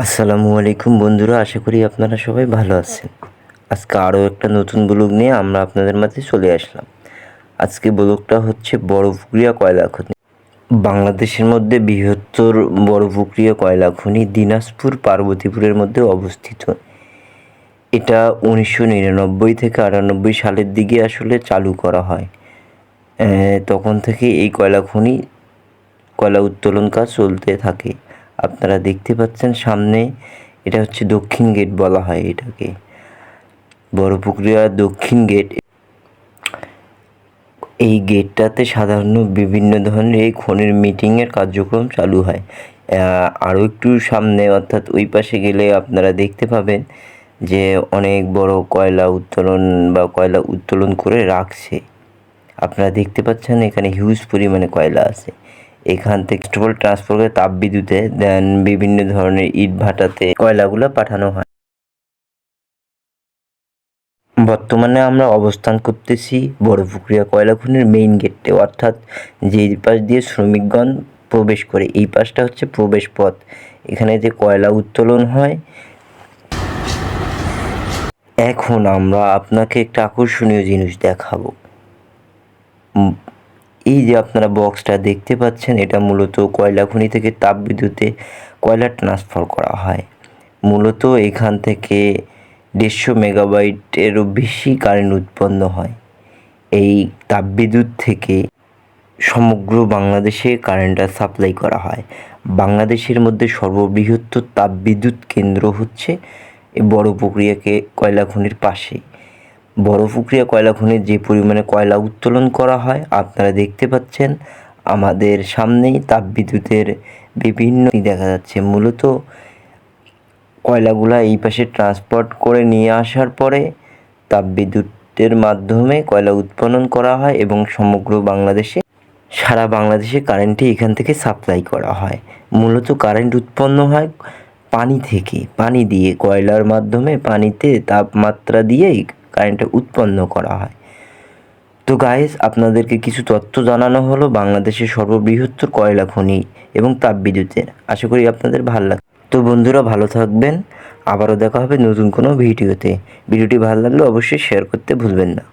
আসসালামু আলাইকুম বন্ধুরা, আশা করি আপনারা সবাই ভালো আছেন। আজকে আরও একটা নতুন ব্লগ নিয়ে আমরা আপনাদের মাঝে চলে আসলাম। আজকে ব্লগটা হচ্ছে বড়পুকুরিয়া কয়লা খনি। বাংলাদেশের মধ্যে বৃহত্তর বড়পুকুরিয়া কয়লা খনি দিনাজপুর পার্বতীপুরের মধ্যে অবস্থিত। এটা 1999 থেকে 98 সালের দিকে আসলে চালু করা হয়। তখন থেকে এই কয়লা উত্তোলন কাজ চলতে থাকে। আপনারা দেখতে পাচ্ছেন সামনে, এটা হচ্ছে দক্ষিণ গেট বলা হয় এটাকে, বড়পুকুরিয়া দক্ষিণ গেট। এই গেটটাতে সাধারণত বিভিন্ন ধরনের এই খনির মিটিংয়ের কার্যক্রম চালু হয়। আরও একটু সামনে অর্থাৎ ওই পাশে গেলে আপনারা দেখতে পাবেন যে অনেক বড় কয়লা উত্তোলন করে রাখছে। আপনারা দেখতে পাচ্ছেন এখানে হিউজ পরিমাণে কয়লা আছে। এখান থেকে ট্রান্সফার করে তাপবিদ্যুতে দেন বিভিন্ন ধরনের ইট ভাটাতে কয়লাগুলো পাঠানো হয়। বর্তমানে আমরা অবস্থান করতেছি বড়পুকুরিয়া কয়লা খনির মেইন গেটে, অর্থাৎ যেই পাশ দিয়ে শ্রমিকগণ প্রবেশ করে এই পাশটা হচ্ছে প্রবেশ পথ। এখানে যে কয়লা উত্তোলন হয়। এখন আমরা আপনাকে একটা আকর্ষণীয় জিনিস দেখাবো। এই যে আপনারা বক্সটা দেখতে পাচ্ছেন, এটা মূলত কয়লা খনি থেকে তাপবিদ্যুতে কয়লা ট্রান্সফার করা হয়। মূলত এখান থেকে 150 মেগাওয়াটেরও বেশি কারেন্ট উৎপন্ন হয়। এই তাপবিদ্যুৎ থেকে সমগ্র বাংলাদেশে কারেন্টটা সাপ্লাই করা হয়। বাংলাদেশের মধ্যে সর্ববৃহত্তর তাপবিদ্যুৎ কেন্দ্র হচ্ছে এই বড়পুকুরিয়া কয়লা খনির পাশেই। বড়পুকুরিয়া কয়লা খনির যে পরিমাণে কয়লা উত্তোলন করা হয় আপনারা দেখতে পাচ্ছেন আমাদের সামনেই। তাপবিদ্যুতের বিভিন্ন দেখা যাচ্ছে। মূলত কয়লাগুলা এই পাশে ট্রান্সপোর্ট করে নিয়ে আসার পরে তাপবিদ্যুতের মাধ্যমে কয়লা উৎপাদন করা হয় এবং সারা বাংলাদেশে কারেন্টটি এখান থেকে সাপ্লাই করা হয়। মূলত কারেন্ট উৎপন্ন হয় পানি থেকে, পানি দিয়ে কয়লার মাধ্যমে পানিতে তাপমাত্রা দিয়েই কারেন্টটা উৎপন্ন করা হয়। তো গাইস, আপনাদেরকে কিছু তথ্য জানানো হলো বাংলাদেশের সর্ববৃহত্তর কয়লা খনি এবং তাপবিদ্যুতের। আশা করি আপনাদের ভালো লাগবে। তো বন্ধুরা ভালো থাকবেন, আবারও দেখা হবে নতুন কোনো ভিডিওতে। ভিডিওটি ভালো লাগলে অবশ্যই শেয়ার করতে ভুলবেন না।